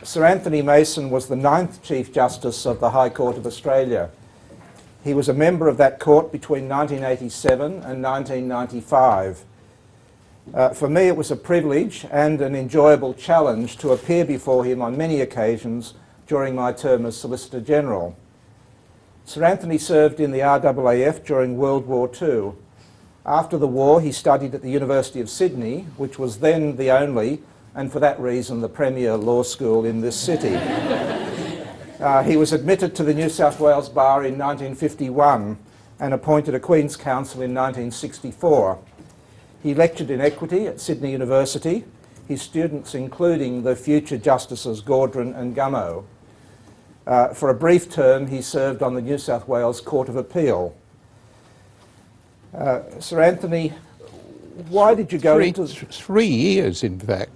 Sir Anthony Mason was the 9th Chief Justice of the High Court of Australia. He was a member of that court between 1987 and 1995. For me, it was a privilege and an enjoyable challenge to appear before him on many occasions during my term as Solicitor General. Sir Anthony served in the RAAF during World War II. After the war, he studied at the University of Sydney, which was then the only, and for that reason, the premier law school in this city. He was admitted to the New South Wales Bar in 1951 and appointed a Queen's Counsel in 1964. He lectured in equity at Sydney University, his students including the future Justices Gaudron and Gummow. For a brief term, he served on the New South Wales Court of Appeal. Sir Anthony, why did you go into... 3 years, in fact.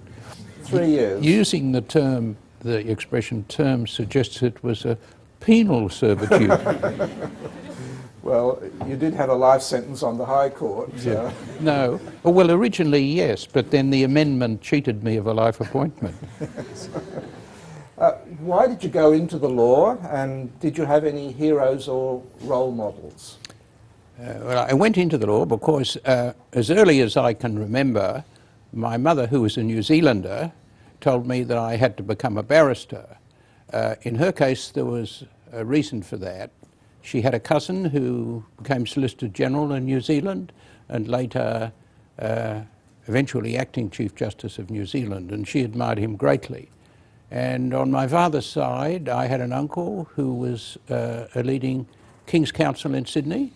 3 years. Using the term, the expression term suggests it was a penal servitude. Well, you did have a life sentence on the High Court. So. Yeah. No. Well, originally, yes, but then the amendment cheated me of a life appointment. Why did you go into the law, and did you have any heroes or role models? Well, I went into the law because as early as I can remember, my mother, who was a New Zealander, told me that I had to become a barrister. In her case, there was a reason for that. She had a cousin who became Solicitor General in New Zealand and later eventually acting Chief Justice of New Zealand, and she admired him greatly. And on my father's side, I had an uncle who was a leading King's Counsel in Sydney.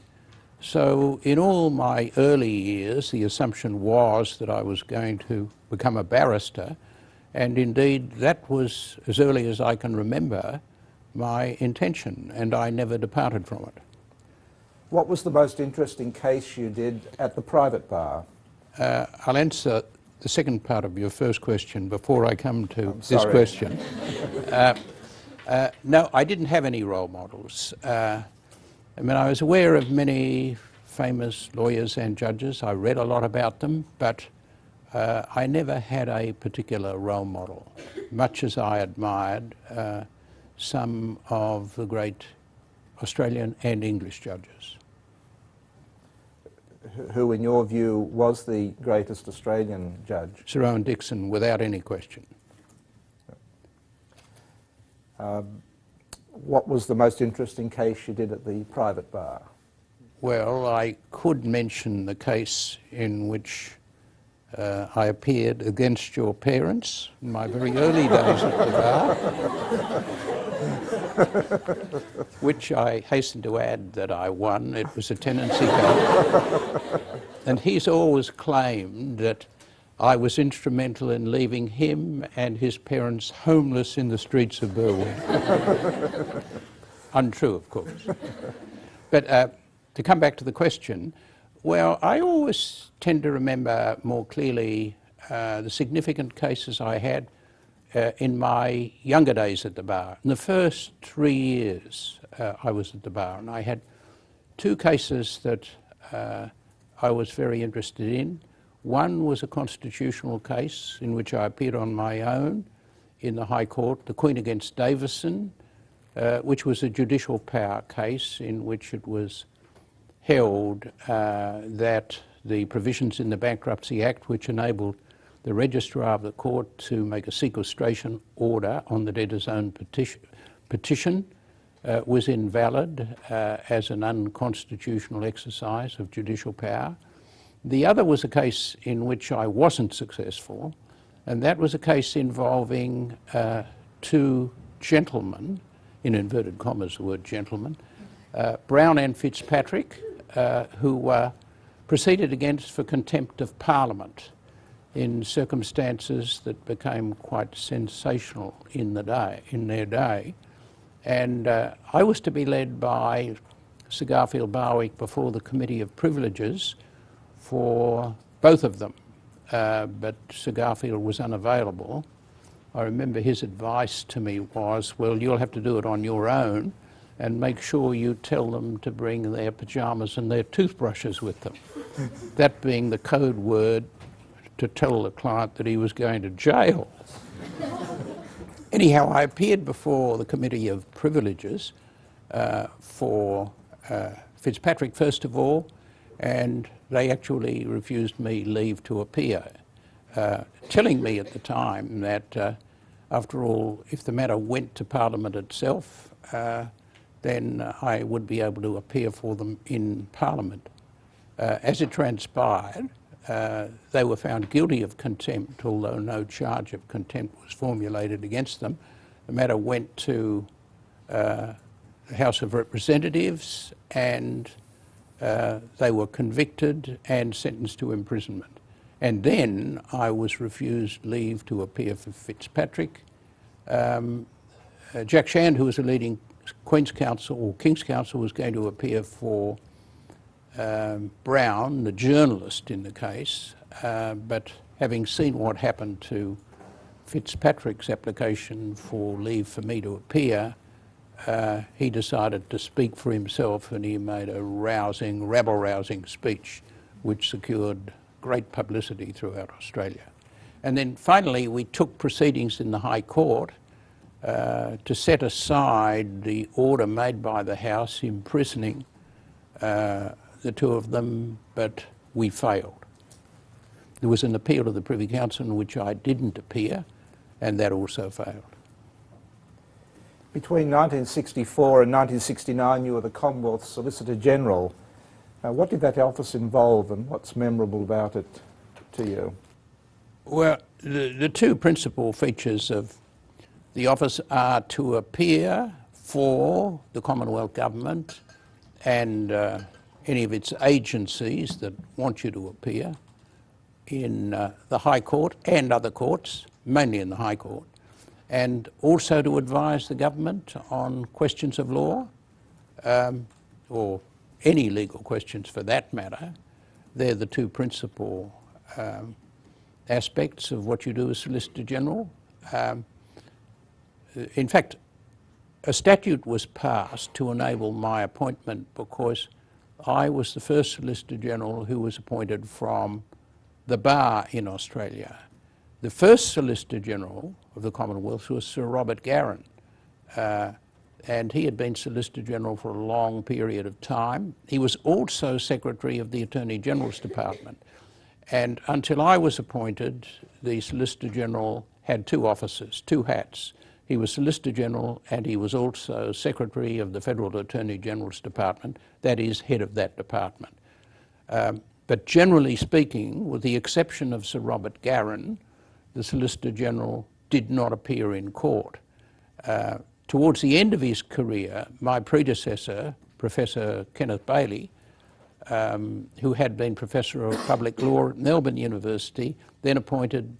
So in all my early years, the assumption was that I was going to become a barrister, and indeed that was, as early as I can remember, my intention, and I never departed from it. What was the most interesting case you did at the private bar? I'll answer the second part of your first question before I come to this question. No, I didn't have any role models. I mean, I was aware of many famous lawyers and judges. I read a lot about them, but I never had a particular role model, much as I admired some of the great Australian and English judges. Who, in your view, was the greatest Australian judge? Sir Owen Dixon, without any question. What was the most interesting case you did at the private bar? Well, I could mention the case in which I appeared against your parents in my very early days at the bar, which I hasten to add that I won. It was a tenancy case. And he's always claimed that I was instrumental in leaving him and his parents homeless in the streets of Berwick. Untrue, of course. But to come back to the question, well, I always tend to remember more clearly the significant cases I had in my younger days at the bar. In the first 3 years I was at the bar, and I had two cases that I was very interested in. One was a constitutional case in which I appeared on my own in the High Court, the Queen against Davison, which was a judicial power case in which it was held that the provisions in the Bankruptcy Act, which enabled the registrar of the court to make a sequestration order on the debtor's own petition, was invalid as an unconstitutional exercise of judicial power. The other was a case in which I wasn't successful, and that was a case involving two gentlemen, in inverted commas the word gentleman, Brown and Fitzpatrick, who were proceeded against for contempt of Parliament in circumstances that became quite sensational in their day. And I was to be led by Sir Garfield Barwick before the Committee of Privileges for both of them, but Sir Garfield was unavailable. I remember his advice to me was, well, you'll have to do it on your own and make sure you tell them to bring their pyjamas and their toothbrushes with them. That being the code word to tell the client that he was going to jail. Anyhow, I appeared before the Committee of Privileges for Fitzpatrick first of all, and they actually refused me leave to appear, telling me at the time that after all, if the matter went to Parliament itself, then I would be able to appear for them in Parliament. As it transpired, they were found guilty of contempt, although no charge of contempt was formulated against them. The matter went to the House of Representatives, and they were convicted and sentenced to imprisonment. And then I was refused leave to appear for Fitzpatrick. Jack Shand, who was a leading Queen's Counsel or King's Counsel, was going to appear for Brown, the journalist in the case, but having seen what happened to Fitzpatrick's application for leave for me to appear, he decided to speak for himself, and he made a rousing, rabble-rousing speech which secured great publicity throughout Australia. And then finally we took proceedings in the High Court to set aside the order made by the House imprisoning the two of them, but we failed. There was an appeal to the Privy Council in which I didn't appear, and that also failed. Between 1964 and 1969, you were the Commonwealth Solicitor General. What did that office involve, and what's memorable about it to you? Well, the two principal features of the office are to appear for the Commonwealth Government and any of its agencies that want you to appear in the High Court and other courts, mainly in the High Court, and also to advise the government on questions of law, or any legal questions for that matter. They're the two principal aspects of what you do as Solicitor General. In fact, a statute was passed to enable my appointment because I was the first Solicitor General who was appointed from the bar in Australia. The first Solicitor General of the Commonwealth was Sir Robert Garran, and he had been Solicitor General for a long period of time. He was also Secretary of the Attorney General's Department. And until I was appointed, the Solicitor General had two offices, two hats. He was Solicitor General and he was also Secretary of the Federal Attorney General's Department, that is, head of that department. But generally speaking, with the exception of Sir Robert Garran, the Solicitor General did not appear in court. Towards the end of his career, my predecessor, Professor Kenneth Bailey, who had been Professor of Public Law at Melbourne University, then appointed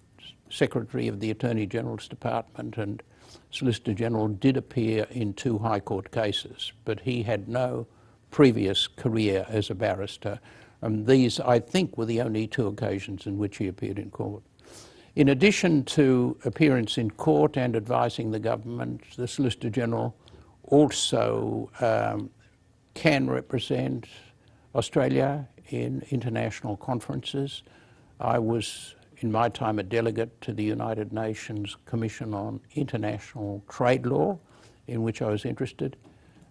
Secretary of the Attorney General's Department, and Solicitor General did appear in two High Court cases, but he had no previous career as a barrister. These, I think, were the only two occasions in which he appeared in court. In addition to appearance in court and advising the government, the Solicitor General also can represent Australia in international conferences. I was, in my time, a delegate to the United Nations Commission on International Trade Law, in which I was interested.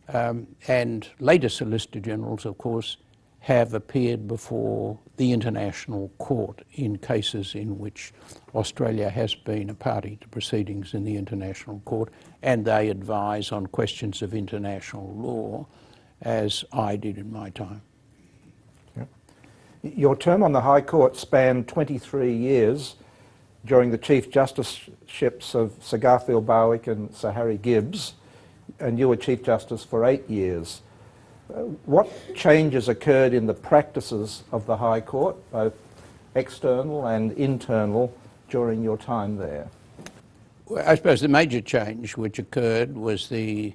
And later Solicitor Generals, of course, have appeared before the International Court in cases in which Australia has been a party to proceedings in the International Court, and they advise on questions of international law, as I did in my time. Your term on the High Court spanned 23 years during the Chief Justiceships of Sir Garfield Barwick and Sir Harry Gibbs, and you were Chief Justice for 8 years. What changes occurred in the practices of the High Court, both external and internal, during your time there? Well, I suppose the major change which occurred was the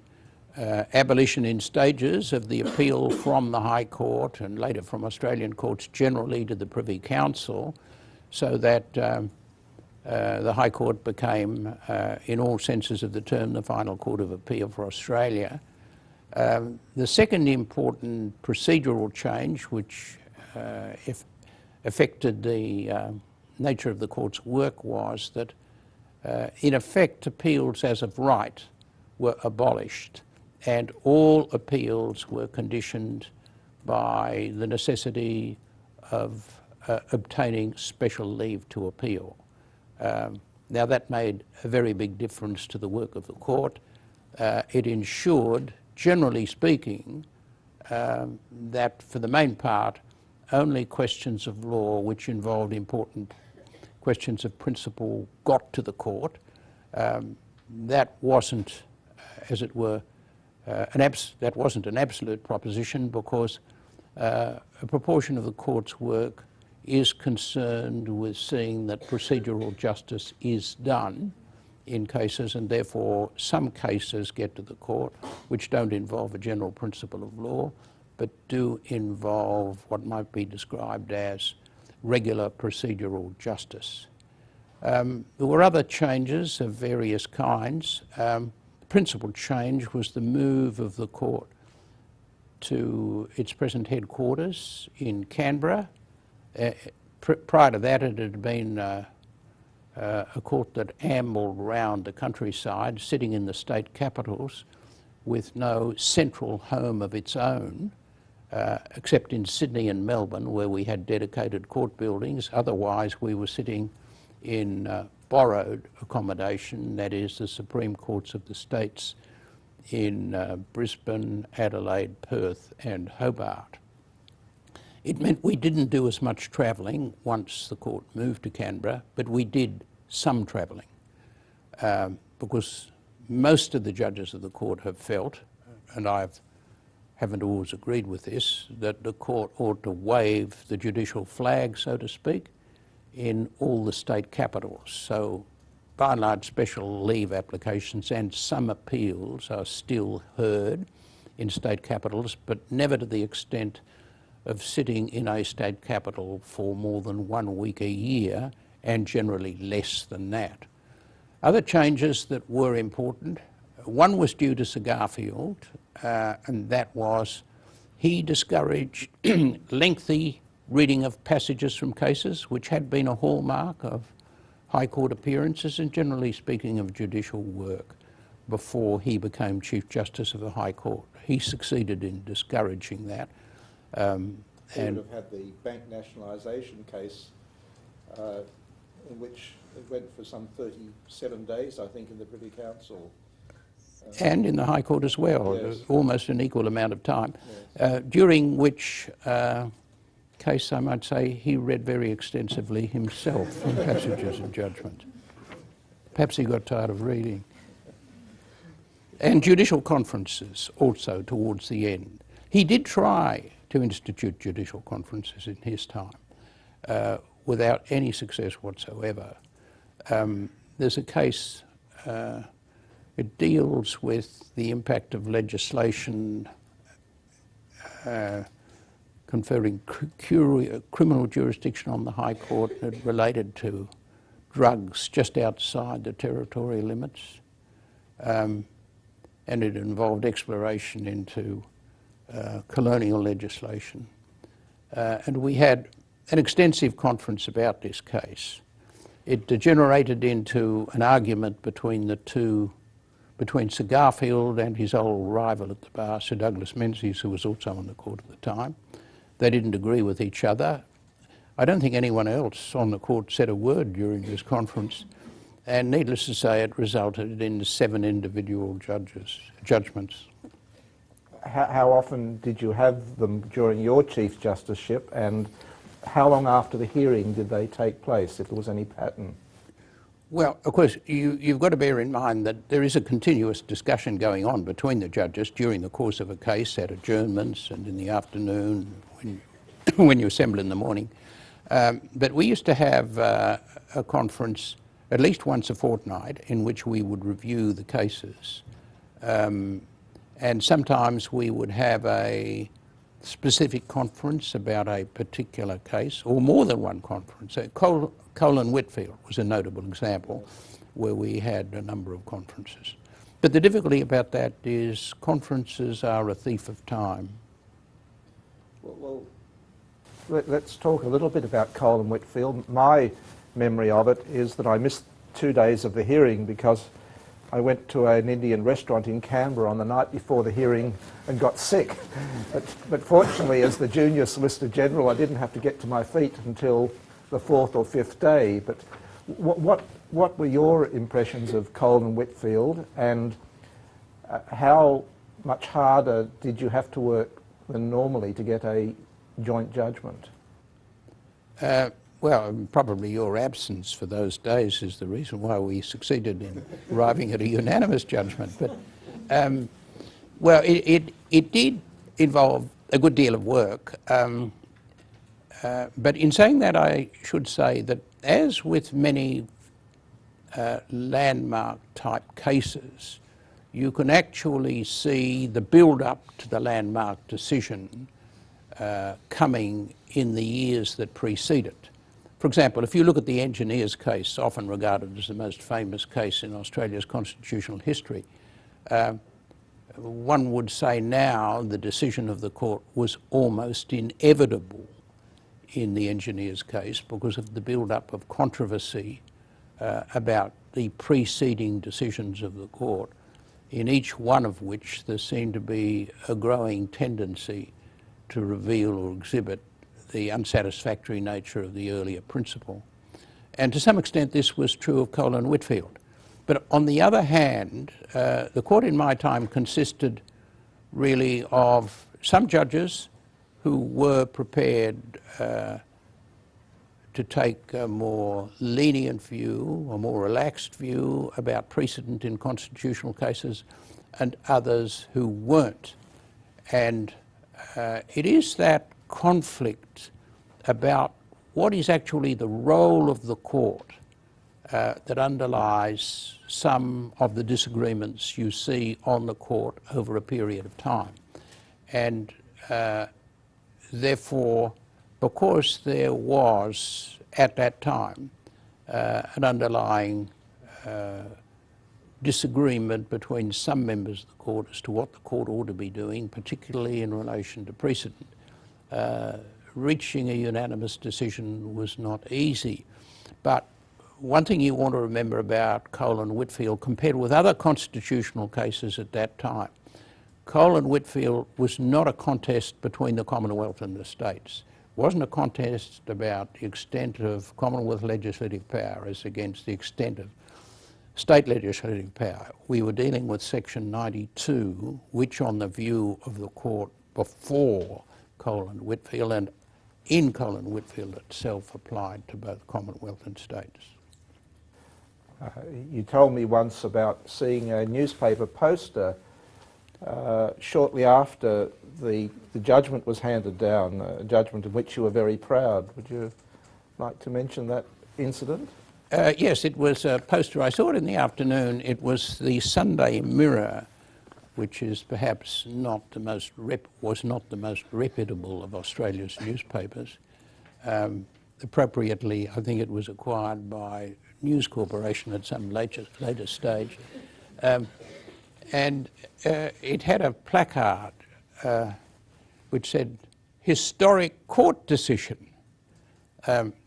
abolition in stages of the appeal from the High Court and later from Australian courts generally to the Privy Council, so that the High Court became, in all senses of the term, the final court of appeal for Australia. The second important procedural change which affected the nature of the court's work was that in effect, appeals as of right were abolished, and all appeals were conditioned by the necessity of obtaining special leave to appeal. Now that made a very big difference to the work of the court. It ensured, generally speaking, that for the main part, only questions of law which involved important questions of principle got to the court. That wasn't, as it were, that wasn't an absolute proposition, because a proportion of the court's work is concerned with seeing that procedural justice is done in cases, and therefore some cases get to the court which don't involve a general principle of law, but do involve what might be described as regular procedural justice. There were other changes of various kinds. The principal change was the move of the court to its present headquarters in Canberra. Prior to that, it had been a court that ambled round the countryside, sitting in the state capitals with no central home of its own, except in Sydney and Melbourne, where we had dedicated court buildings. Otherwise, we were sitting in borrowed accommodation, that is, the Supreme Courts of the states in Brisbane, Adelaide, Perth and Hobart. It meant we didn't do as much travelling once the court moved to Canberra, but we did some travelling, because most of the judges of the court have felt, and haven't always agreed with this, that the court ought to wave the judicial flag, so to speak, in all the state capitals. So by and large, special leave applications and some appeals are still heard in state capitals, but never to the extent of sitting in a state capital for more than 1 week a year, and generally less than that. Other changes that were important, one was due to Sir Garfield, and that was he discouraged lengthy reading of passages from cases, which had been a hallmark of High Court appearances and, generally speaking, of judicial work before he became Chief Justice of the High Court. He succeeded in discouraging that. He would have had the bank nationalisation case in which it went for some 37 days, I think, in the Privy Council. And in the High Court as well, yes. Almost an equal amount of time, Yes. during which case, I might say, he read very extensively himself from passages of judgment. Perhaps he got tired of reading. And judicial conferences also towards the end. He did try to institute judicial conferences in his time without any success whatsoever. There's a case, it deals with the impact of legislation conferring criminal jurisdiction on the High Court. It related to drugs just outside the territorial limits, and it involved exploration into colonial legislation. And we had an extensive conference about this case. It degenerated into an argument between Sir Garfield and his old rival at the bar, Sir Douglas Menzies, who was also on the court at the time. They didn't agree with each other. I don't think anyone else on the court said a word during this conference, and needless to say, it resulted in 7 individual judgments. How often did you have them during your Chief Justiceship, and how long after the hearing did they take place, if there was any pattern? Well, of course, you've got to bear in mind that there is a continuous discussion going on between the judges during the course of a case, at adjournments and in the afternoon when you assemble in the morning. But we used to have a conference at least once a fortnight in which we would review the cases. And sometimes we would have a specific conference about a particular case, or more than one conference. Cole and Whitfield was a notable example where we had a number of conferences. But the difficulty about that is conferences are a thief of time. Well, let's talk a little bit about Cole and Whitfield. My memory of it is that I missed 2 days of the hearing because I went to an Indian restaurant in Canberra on the night before the hearing and got sick. But fortunately, as the junior Solicitor General, I didn't have to get to my feet until the 4th or 5th day. But what were your impressions of Cole and Whitfield, and how much harder did you have to work than normally to get a joint judgment? Well, probably your absence for those days is the reason why we succeeded in arriving at a unanimous judgment. But, well, it did involve a good deal of work. But in saying that, I should say that as with many landmark type cases, you can actually see the build-up to the landmark decision coming in the years that precede it. For example, if you look at the engineers case, often regarded as the most famous case in Australia's constitutional history, one would say now the decision of the court was almost inevitable in the engineers case because of the build-up of controversy about the preceding decisions of the court, in each one of which there seemed to be a growing tendency to reveal or exhibit the unsatisfactory nature of the earlier principle. And to some extent this was true of Cole and Whitfield. But on the other hand, the court in my time consisted really of some judges who were prepared to take a more lenient view, a more relaxed view about precedent in constitutional cases, and others who weren't. And it is that conflict about what is actually the role of the court that underlies some of the disagreements you see on the court over a period of time. And therefore, because there was at that time an underlying disagreement between some members of the court as to what the court ought to be doing, particularly in relation to precedent, reaching a unanimous decision was not easy. But one thing you want to remember about Cole and Whitfield compared with other constitutional cases at that time, Cole and Whitfield was not a contest between the Commonwealth and the states. It wasn't a contest about the extent of Commonwealth legislative power as against the extent of state legislative power. We were dealing with Section 92, which on the view of the court before Cole and Whitfield and in Cole and Whitfield itself applied to both Commonwealth and states. You told me once about seeing a newspaper poster shortly after the judgment was handed down, a judgment of which you were very proud. Would you like to mention that incident? Yes, it was a poster. I saw it in the afternoon. It was the Sunday Mirror, which is perhaps not the most reputable of Australia's newspapers. Appropriately, I think it was acquired by News Corporation at some later stage. And it had a placard which said, "Historic Court Decision."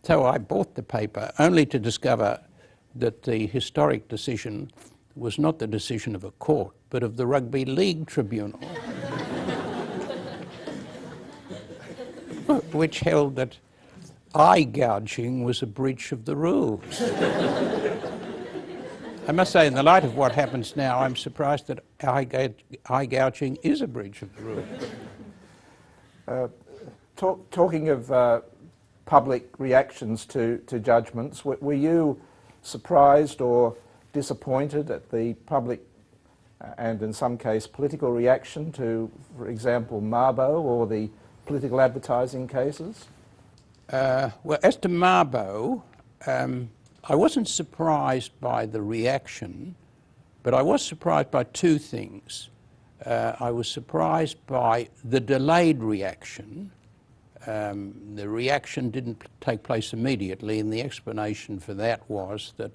So I bought the paper only to discover that the historic decision was not the decision of a court, but of the Rugby League Tribunal, which held that eye gouging was a breach of the rules. I must say, in the light of what happens now, I'm surprised that eye gouging is a breach of the rules. Talking of public reactions to judgments, were you surprised or disappointed at the public and in some case political reaction to, for example, Mabo or the political advertising cases? Well, as to Mabo, I wasn't surprised by the reaction, but I was surprised by two things. I was surprised by the delayed reaction. The reaction didn't take place immediately, and the explanation for that was that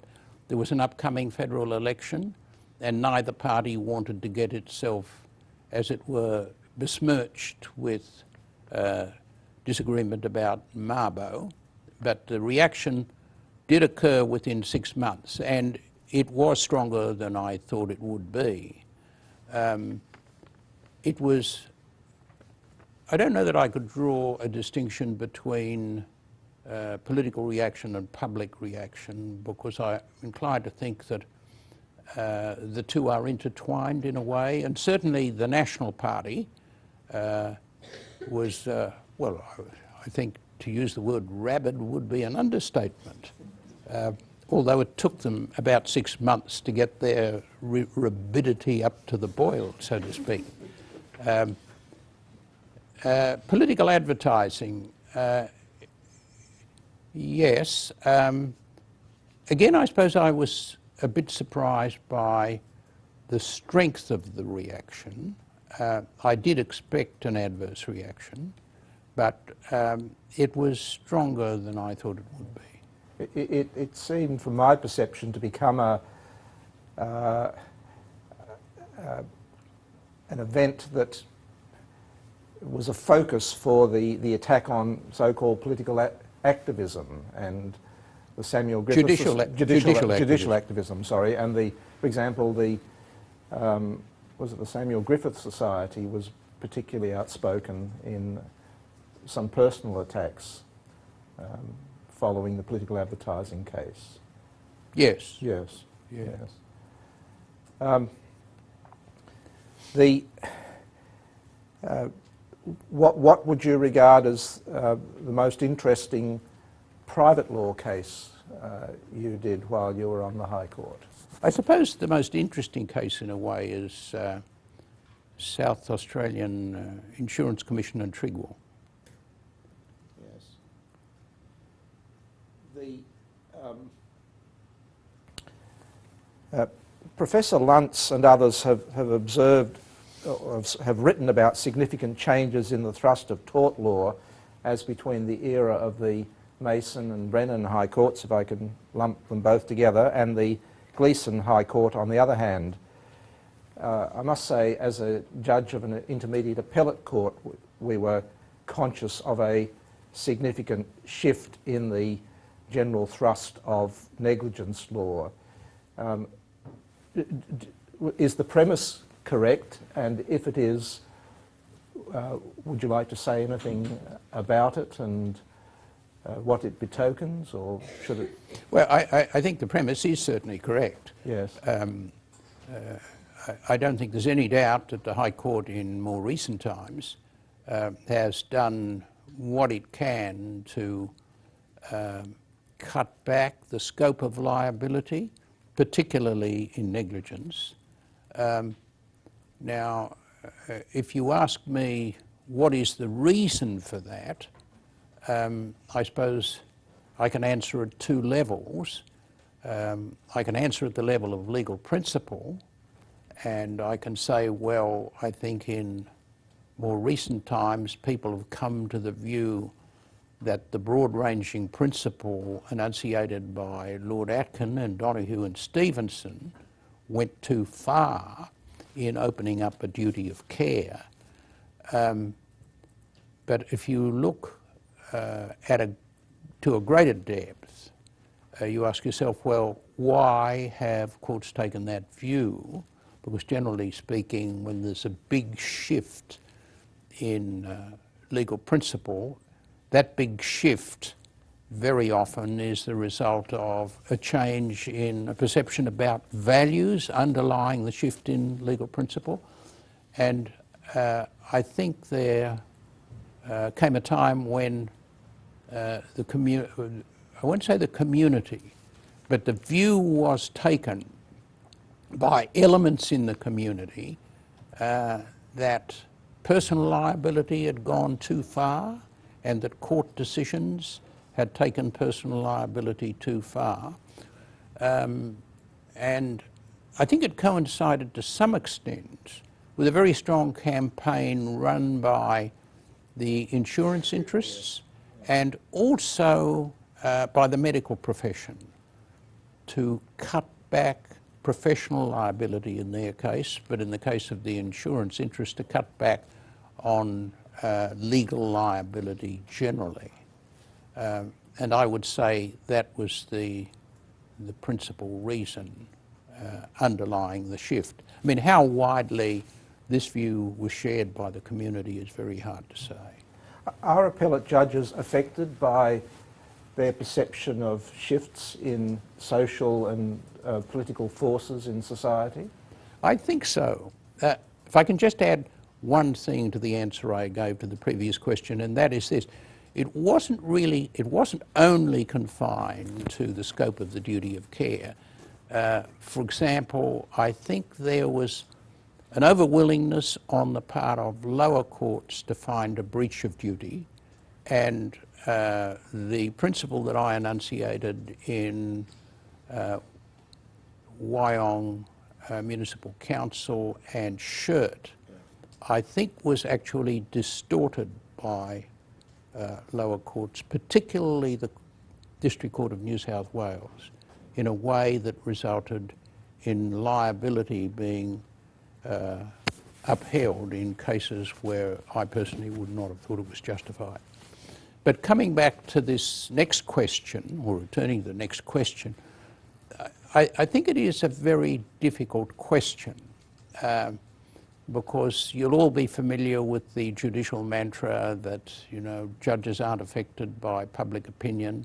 there was an upcoming federal election and neither party wanted to get itself, as it were, besmirched with disagreement about Mabo. But the reaction did occur within 6 months, and it was stronger than I thought it would be. It was, I don't know that I could draw a distinction between political reaction and public reaction, because I'm inclined to think that the two are intertwined in a way, and certainly the National Party was, well, I think to use the word rabid would be an understatement. Although it took them about 6 months to get their rabidity up to the boil, so to speak. Political advertising, yes. Again, I suppose I was a bit surprised by the strength of the reaction. I did expect an adverse reaction, but it was stronger than I thought it would be. It seemed, from my perception, to become an event that was a focus for the attack on so-called political activism and the Samuel Griffiths judicial activism. Sorry, and for example, was it the Samuel Griffiths Society was particularly outspoken in some personal attacks following the political advertising case. Yes. Yes. Yeah. Yes. What would you regard as the most interesting private law case you did while you were on the High Court? I suppose the most interesting case in a way is South Australian Insurance Commission and Trigwell. Professor Luntz and others have observed, or have written about significant changes in the thrust of tort law as between the era of the Mason and Brennan High Courts, if I can lump them both together, and the Gleeson High Court on the other hand. I must say, as a judge of an intermediate appellate court, we were conscious of a significant shift in the general thrust of negligence law. Is the premise correct? And if it is, would you like to say anything about it and what it betokens, or should it? Well, I think the premise is certainly correct. Yes. I don't think there's any doubt that the High Court in more recent times has done what it can to cut back the scope of liability, particularly in negligence. Now, if you ask me what is the reason for that, I suppose I can answer at two levels. I can answer at the level of legal principle, and I can say, well, I think in more recent times people have come to the view that the broad-ranging principle enunciated by Lord Atkin and Donoghue and Stevenson went too far in opening up a duty of care. But if you look to a greater depth, you ask yourself, well, why have courts taken that view? Because generally speaking, when there's a big shift in legal principle, that big shift very often is the result of a change in a perception about values underlying the shift in legal principle. And I think there came a time when I won't say the community, but the view was taken by elements in the community that personal liability had gone too far and that court decisions had taken personal liability too far. And I think it coincided to some extent with a very strong campaign run by the insurance interests and also by the medical profession to cut back professional liability in their case, but in the case of the insurance interest to cut back on legal liability generally. And I would say that was the principal reason underlying the shift. I mean, how widely this view was shared by the community is very hard to say. Are appellate judges affected by their perception of shifts in social and political forces in society? I think so. If I can just add one thing to the answer I gave to the previous question, and that is this. It wasn't only confined to the scope of the duty of care. For example, I think there was an overwillingness on the part of lower courts to find a breach of duty, and the principle that I enunciated in Wyong Municipal Council and Shirt, I think was actually distorted by lower courts, particularly the District Court of New South Wales, in a way that resulted in liability being upheld in cases where I personally would not have thought it was justified. But coming back to this next question, or returning to the next question, I think it is a very difficult question because you'll all be familiar with the judicial mantra that, you know, judges aren't affected by public opinion.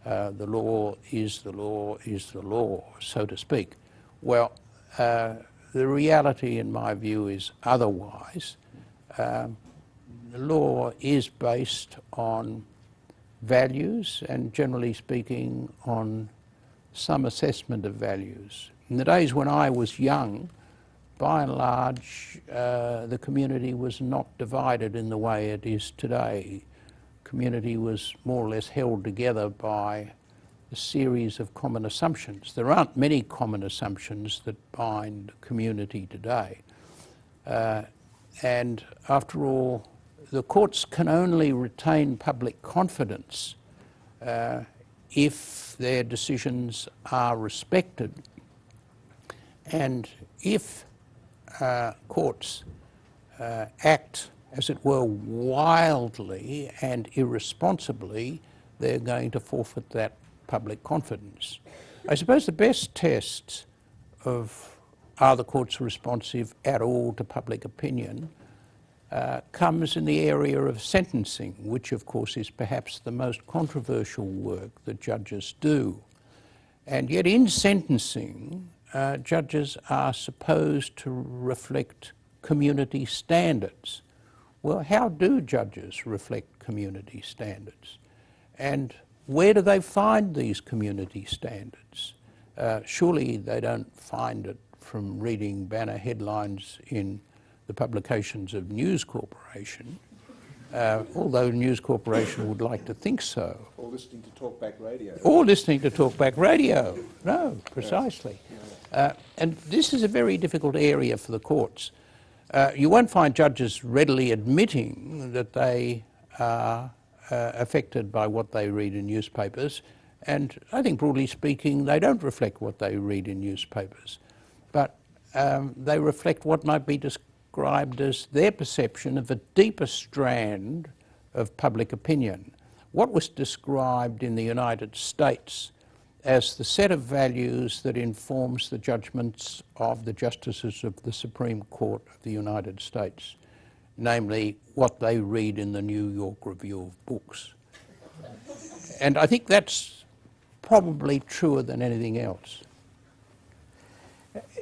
The law is the law is the law, so to speak. Well, the reality, in my view, is otherwise. The law is based on values and, generally speaking, on some assessment of values. In the days when I was young, by and large, the community was not divided in the way it is today. Community was more or less held together by a series of common assumptions. There aren't many common assumptions that bind community today. And after all, the courts can only retain public confidence if their decisions are respected, and if courts act, as it were, wildly and irresponsibly, they're going to forfeit that public confidence. I suppose the best test of are the courts responsive at all to public opinion comes in the area of sentencing, which of course is perhaps the most controversial work that judges do. And yet in sentencing, judges are supposed to reflect community standards. Well, how do judges reflect community standards? And where do they find these community standards? Surely they don't find it from reading banner headlines in the publications of News Corporation, although News Corporation would like to think so. Or listening to talkback radio. Or listening to talkback radio. No, precisely. And this is a very difficult area for the courts. You won't find judges readily admitting that they are affected by what they read in newspapers, and I think broadly speaking they don't reflect what they read in newspapers, but they reflect what might be described as their perception of a deeper strand of public opinion. What was described in the United States as the set of values that informs the judgments of the justices of the Supreme Court of the United States, namely what they read in the New York Review of Books. And I think that's probably truer than anything else.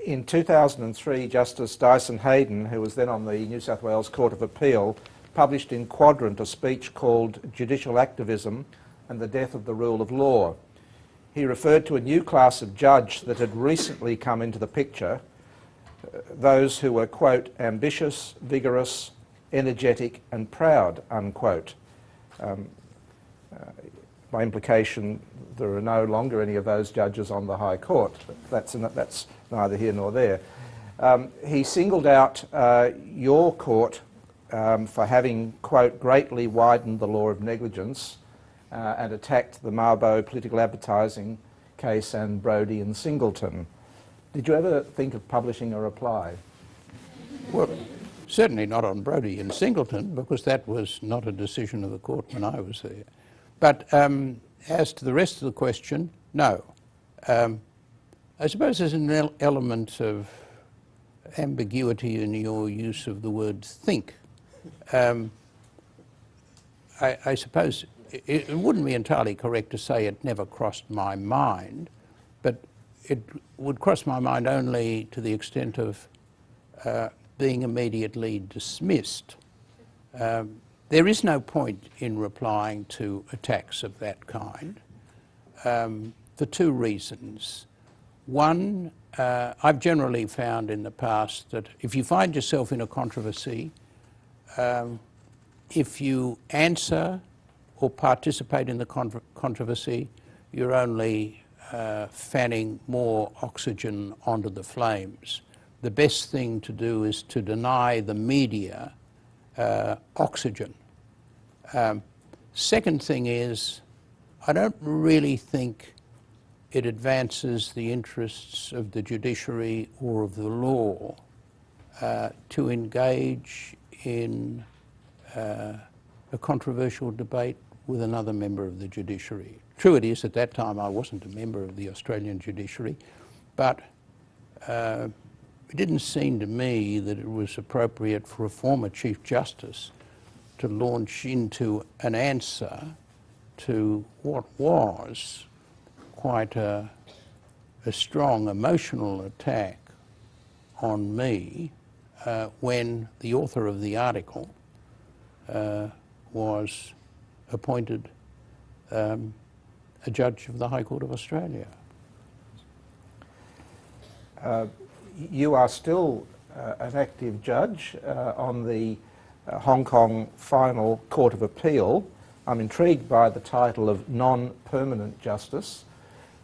In 2003, Justice Dyson Heydon, who was then on the New South Wales Court of Appeal, published in Quadrant a speech called Judicial Activism and the Death of the Rule of Law. He referred to a new class of judge that had recently come into the picture, those who were, quote, ambitious, vigorous, energetic and proud, unquote. By implication, there are no longer any of those judges on the High Court. That's neither here nor there. He singled out your court for having, quote, greatly widened the law of negligence and attacked the Mabo political advertising case and Brodie and Singleton. Did you ever think of publishing a reply? Well, certainly not on Brodie and Singleton, because that was not a decision of the court when I was there. But As to the rest of the question, no. I suppose there's an element of ambiguity in your use of the word think. I suppose it wouldn't be entirely correct to say it never crossed my mind, but it would cross my mind only to the extent of being immediately dismissed. There is no point in replying to attacks of that kind for two reasons. One, I've generally found in the past that if you find yourself in a controversy, if you answer or participate in the controversy, you're only fanning more oxygen onto the flames. The best thing to do is to deny the media oxygen. Second thing is, I don't really think it advances the interests of the judiciary or of the law to engage in a controversial debate with another member of the judiciary. True it is, at that time I wasn't a member of the Australian judiciary, but it didn't seem to me that it was appropriate for a former Chief Justice to launch into an answer to what was quite a strong emotional attack on me when the author of the article was appointed a judge of the High Court of Australia. You are still an active judge on the Hong Kong Final Court of Appeal. I'm intrigued by the title of non-permanent justice.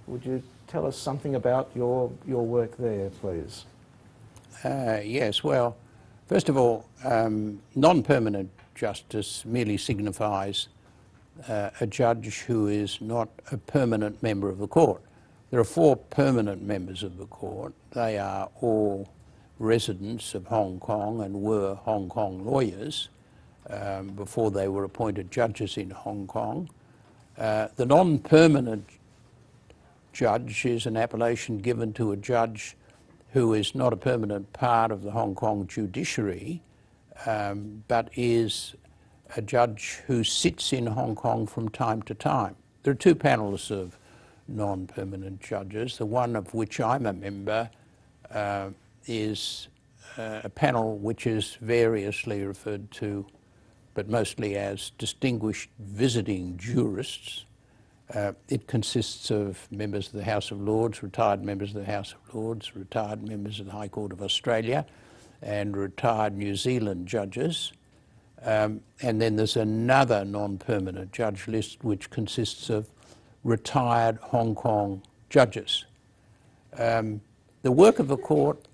Would you tell us something about your work there, please? Yes, well, first of all, non-permanent justice merely signifies a judge who is not a permanent member of the court. There are 4 permanent members of the court. They are all residents of Hong Kong and were Hong Kong lawyers before they were appointed judges in Hong Kong. The non-permanent judge is an appellation given to a judge who is not a permanent part of the Hong Kong judiciary, but is a judge who sits in Hong Kong from time to time. There are 2 panels of non-permanent judges. The one of which I'm a member is a panel which is variously referred to, but mostly as distinguished visiting jurists. It consists of members of the House of Lords, retired members of the House of Lords, retired members of the High Court of Australia, and retired New Zealand judges. And then there's another non-permanent judge list which consists of retired Hong Kong judges. The work of the court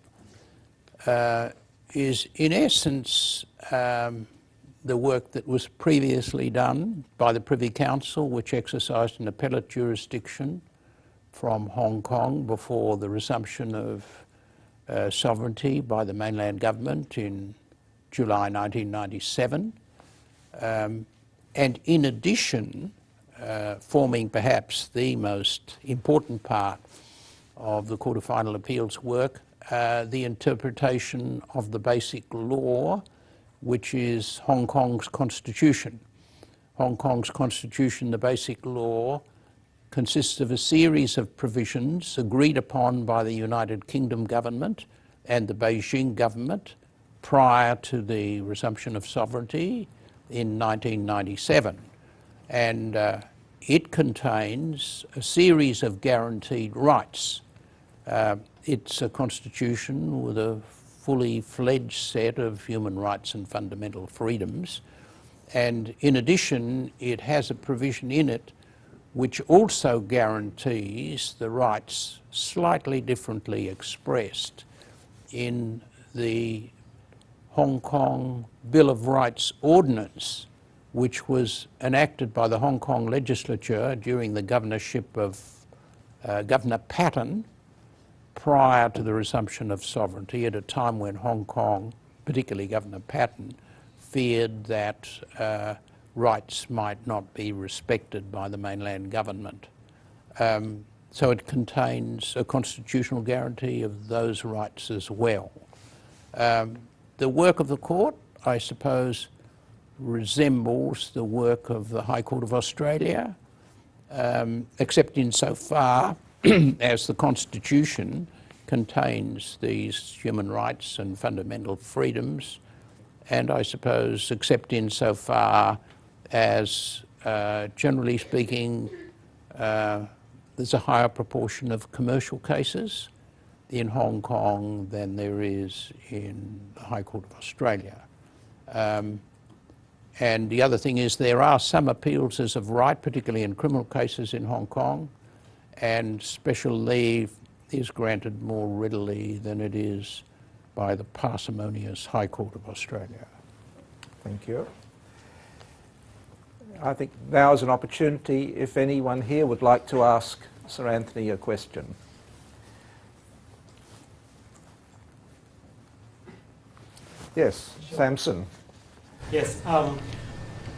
is in essence the work that was previously done by the Privy Council, which exercised an appellate jurisdiction from Hong Kong before the resumption of sovereignty by the mainland government in July 1997. And in addition, forming perhaps the most important part of the Court of Final Appeals work, the interpretation of the basic law, which is Hong Kong's constitution. Hong Kong's constitution, the basic law, consists of a series of provisions agreed upon by the United Kingdom government and the Beijing government prior to the resumption of sovereignty in 1997. And it contains a series of guaranteed rights. It's a constitution with a fully fledged set of human rights and fundamental freedoms. And in addition, it has a provision in it which also guarantees the rights slightly differently expressed in the Hong Kong Bill of Rights Ordinance, which was enacted by the Hong Kong legislature during the governorship of Governor Patton prior to the resumption of sovereignty, at a time when Hong Kong, particularly Governor Patton, feared that rights might not be respected by the mainland government. So it contains a constitutional guarantee of those rights as well. The work of the court, I suppose, resembles the work of the High Court of Australia, except insofar as the Constitution contains these human rights and fundamental freedoms, and I suppose except insofar as, generally speaking, there's a higher proportion of commercial cases in Hong Kong than there is in the High Court of Australia. And the other thing is there are some appeals as of right, particularly in criminal cases in Hong Kong, and special leave is granted more readily than it is by the parsimonious High Court of Australia. Thank you. I think now is an opportunity if anyone here would like to ask Sir Anthony a question. Yes, sure. Samson. Yes,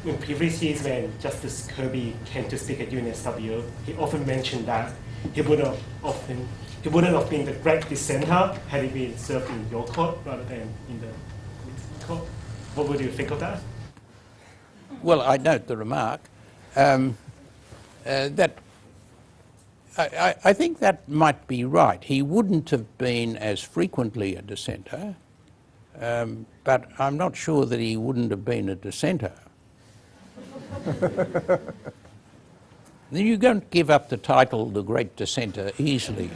in previous years when Justice Kirby came to speak at UNSW, he often mentioned that he wouldn't have been the great dissenter had he been served in your court rather than in the court. What would you think of that? Well, I note the remark. That I think that might be right. He wouldn't have been as frequently a dissenter, but I'm not sure that he wouldn't have been a dissenter. You don't give up the title the Great Dissenter easily.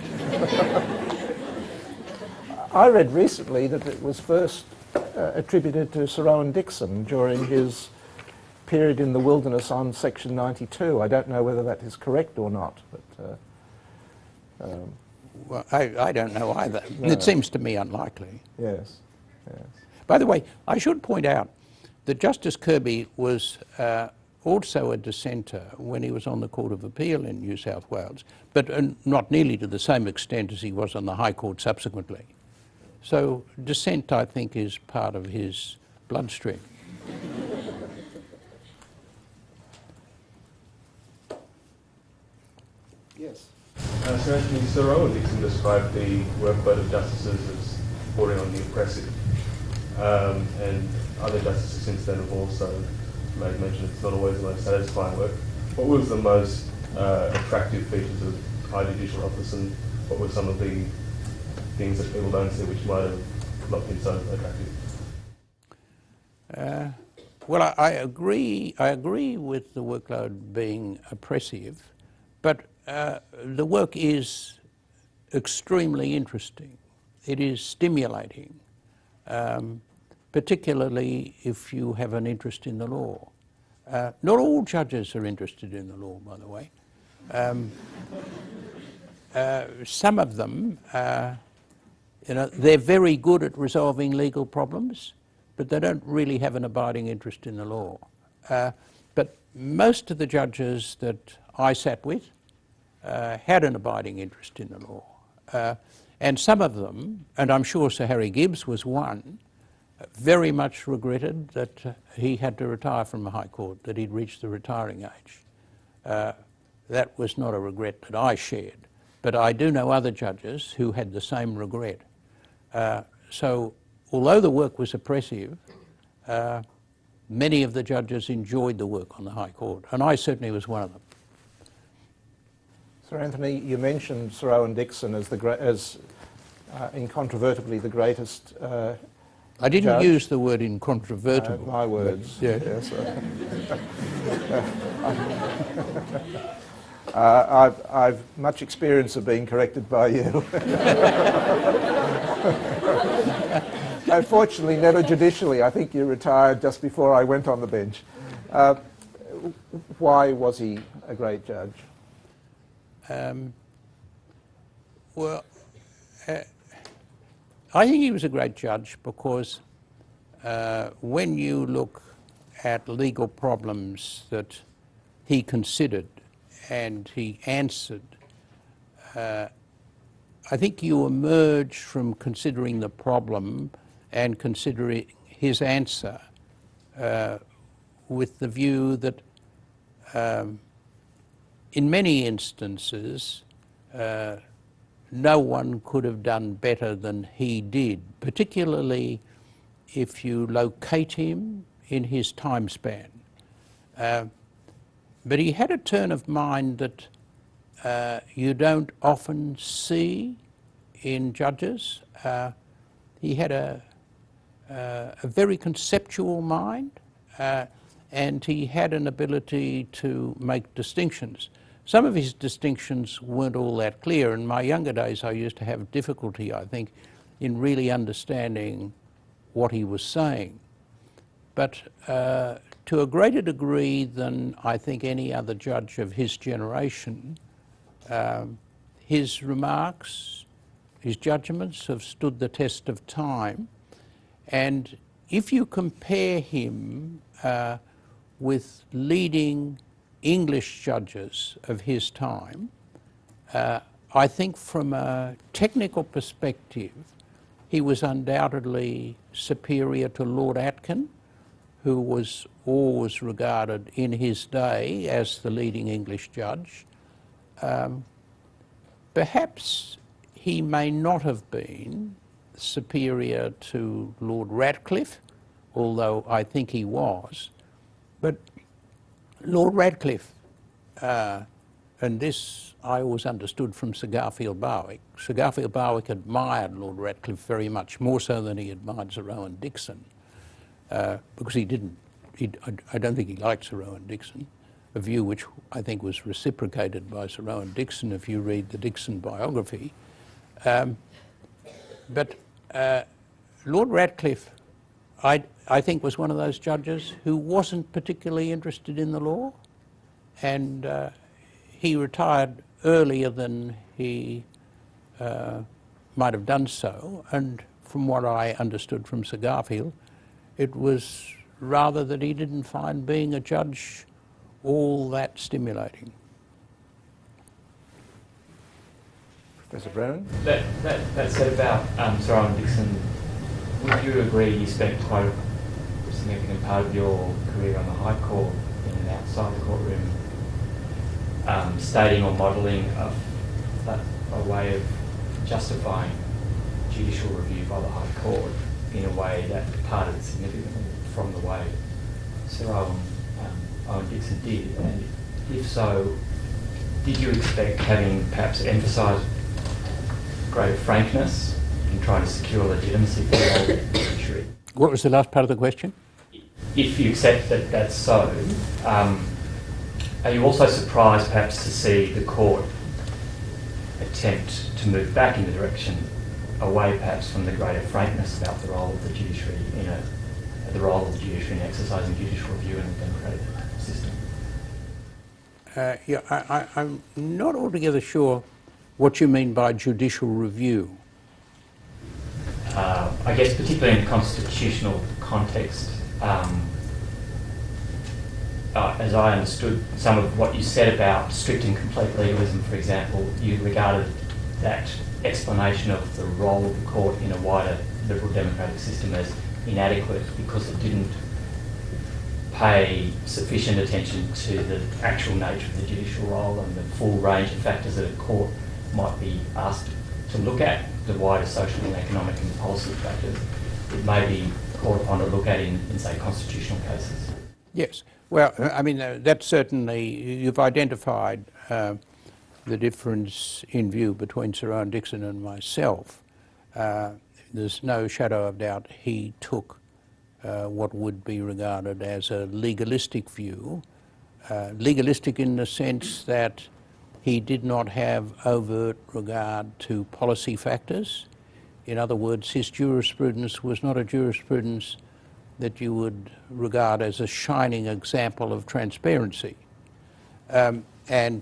I read recently that it was first attributed to Sir Owen Dixon during his period in the wilderness on Section 92. I don't know whether that is correct or not. But, well, I don't know either. No. It seems to me unlikely. Yes, yes. By the way, I should point out that Justice Kirby was also a dissenter when he was on the Court of Appeal in New South Wales, but not nearly to the same extent as he was on the High Court subsequently. So dissent, I think, is part of his bloodstream. Yes. Sir Anthony, Sir Owen Dixon described the workload of justices as bordering on the oppressive, and other justices since then have also made mention it's not always the most satisfying work. What was the most attractive features of high judicial office, and what were some of the things that people don't see which might have not been so attractive? Well, I agree with the workload being oppressive, but the work is extremely interesting. It is stimulating, particularly if you have an interest in the law. Not all judges are interested in the law, by the way. Some of them, they're very good at resolving legal problems, but they don't really have an abiding interest in the law. But most of the judges that I sat with had an abiding interest in the law. And some of them, and I'm sure Sir Harry Gibbs was one, very much regretted that he had to retire from the High Court, that he'd reached the retiring age. That was not a regret that I shared, but I do know other judges who had the same regret. So although the work was oppressive, many of the judges enjoyed the work on the High Court, and I certainly was one of them. Sir Anthony, you mentioned Sir Owen Dixon as incontrovertibly the greatest I didn't judge. Use the word incontrovertible. My words. Yeah. Yes. I've much experience of being corrected by you. Unfortunately, never judicially. I think you retired just before I went on the bench. Why was he a great judge? I think he was a great judge because when you look at legal problems that he considered and he answered, I think you emerge from considering the problem and considering his answer with the view that in many instances no one could have done better than he did, particularly if you locate him in his time span. But he had a turn of mind that you don't often see in judges. He had a very conceptual mind, and he had an ability to make distinctions. Some of his distinctions weren't all that clear. In my younger days, I used to have difficulty, I think, in really understanding what he was saying. But to a greater degree than I think any other judge of his generation, his remarks, his judgments have stood the test of time. And if you compare him with leading English judges of his time, I think from a technical perspective, he was undoubtedly superior to Lord Atkin, who was always regarded in his day as the leading English judge. Perhaps he may not have been superior to Lord Radcliffe, although I think he was. But Lord Radcliffe, and this I always understood from Sir Garfield Barwick. Sir Garfield Barwick admired Lord Radcliffe very much, more so than he admired Sir Owen Dixon, because he didn't. I don't think he liked Sir Owen Dixon, a view which I think was reciprocated by Sir Owen Dixon if you read the Dixon biography. But Lord Radcliffe, I think, was one of those judges who wasn't particularly interested in the law, and he retired earlier than he might have done so. And from what I understood from Sir Garfield, it was rather that he didn't find being a judge all that stimulating. Professor Brennan? That said about Sir Owen Dixon, would you agree you spent quite a significant part of your career on the High Court in and outside the courtroom stating or modelling a way of justifying judicial review by the High Court in a way that departed significantly from the way Sir Owen Dixon did? And if so, did you expect, having perhaps emphasised greater frankness in trying to secure legitimacy for the whole judiciary? What was the last part of the question? If you accept that that's so, are you also surprised perhaps to see the court attempt to move back in the direction away perhaps from the greater frankness about the role of the judiciary in exercising judicial review in a democratic system? I'm not altogether sure what you mean by judicial review. I guess particularly in the constitutional context, as I understood some of what you said about strict and complete legalism, for example, you regarded that explanation of the role of the court in a wider liberal democratic system as inadequate because it didn't pay sufficient attention to the actual nature of the judicial role and the full range of factors that a court might be asked to look at, the wider social and economic and policy factors it may be called upon to look at in say, constitutional cases. Yes. Well, I mean, that's certainly, you've identified the difference in view between Sir Owen Dixon and myself. There's no shadow of doubt he took what would be regarded as a legalistic view. Legalistic in the sense that he did not have overt regard to policy factors. In other words, his jurisprudence was not a jurisprudence that you would regard as a shining example of transparency. And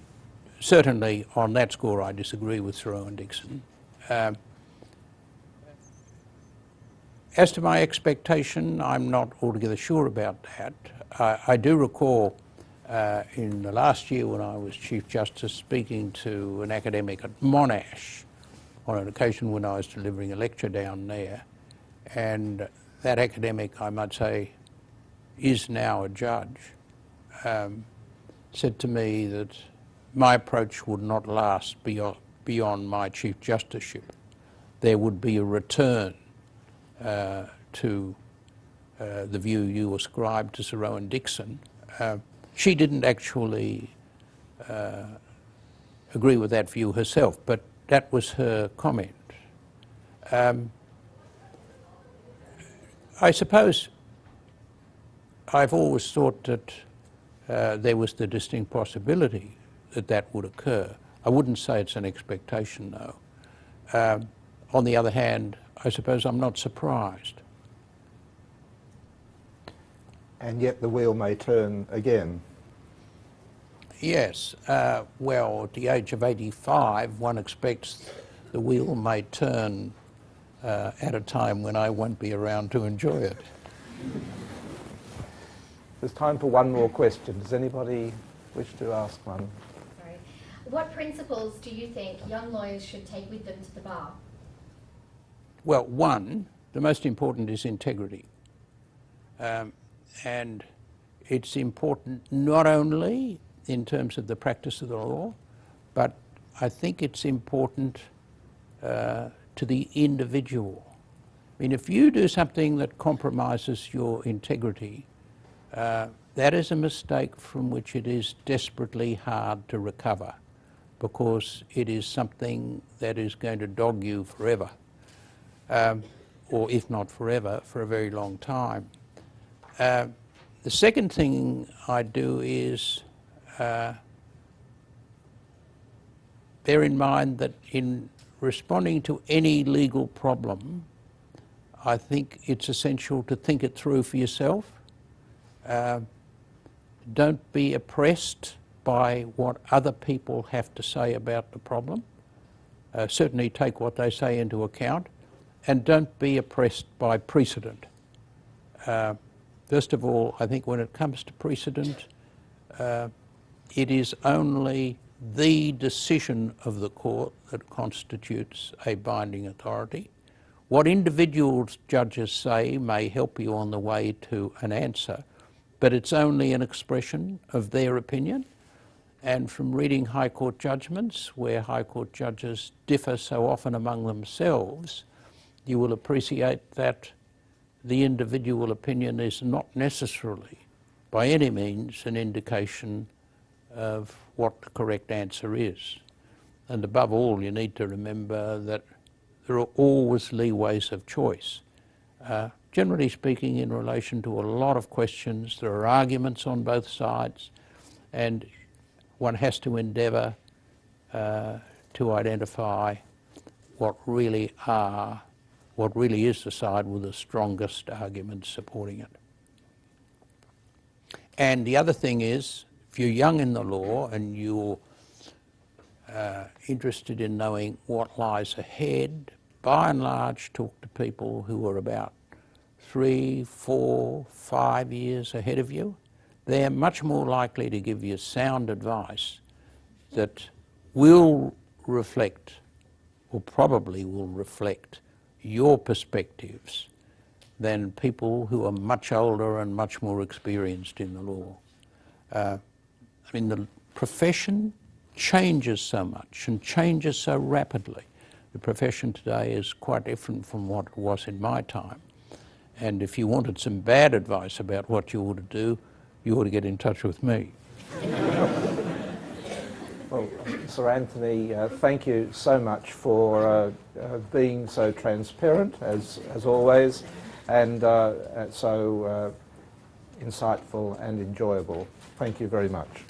certainly on that score I disagree with Sir Owen Dixon. As to my expectation, I'm not altogether sure about that. I do recall in the last year when I was Chief Justice speaking to an academic at Monash on an occasion when I was delivering a lecture down there, and that academic, I might say, is now a judge, said to me that my approach would not last beyond my Chief Justiceship. There would be a return to the view you ascribed to Sir Owen Dixon. She didn't actually agree with that view herself, but that was her comment. I suppose I've always thought that there was the distinct possibility that that would occur. I wouldn't say it's an expectation, though. On the other hand, I suppose I'm not surprised. And yet the wheel may turn again. Yes, well, at the age of 85, one expects the wheel may turn at a time when I won't be around to enjoy it. There's time for one more question. Does anybody wish to ask one? Sorry. What principles do you think young lawyers should take with them to the bar? Well, one, the most important is integrity. And it's important not only in terms of the practice of the law, but I think it's important to the individual. I mean, if you do something that compromises your integrity, that is a mistake from which it is desperately hard to recover, because it is something that is going to dog you forever, or if not forever, for a very long time. The second thing I do is bear in mind that in responding to any legal problem, I think it's essential to think it through for yourself. Don't be oppressed by what other people have to say about the problem. Certainly take what they say into account, and don't be oppressed by precedent. First of all, I think when it comes to precedent, it is only the decision of the court that constitutes a binding authority. What individual judges say may help you on the way to an answer, but it's only an expression of their opinion. And from reading High Court judgments, where High Court judges differ so often among themselves, you will appreciate that the individual opinion is not necessarily, by any means, an indication of what the correct answer is. And above all, you need to remember that there are always leeways of choice. Generally speaking, in relation to a lot of questions, there are arguments on both sides, and one has to endeavour to identify what really is the side with the strongest arguments supporting it. And the other thing is, if you're young in the law and you're interested in knowing what lies ahead, by and large talk to people who are about 3, 4, 5 years ahead of you. They're much more likely to give you sound advice that will reflect, or probably will reflect, your perspectives than people who are much older and much more experienced in the law. I mean, the profession changes so much and changes so rapidly. The profession today is quite different from what it was in my time. And if you wanted some bad advice about what you ought to do, you ought to get in touch with me. Well, Sir Anthony, thank you so much for being so transparent, as always, and so insightful and enjoyable. Thank you very much.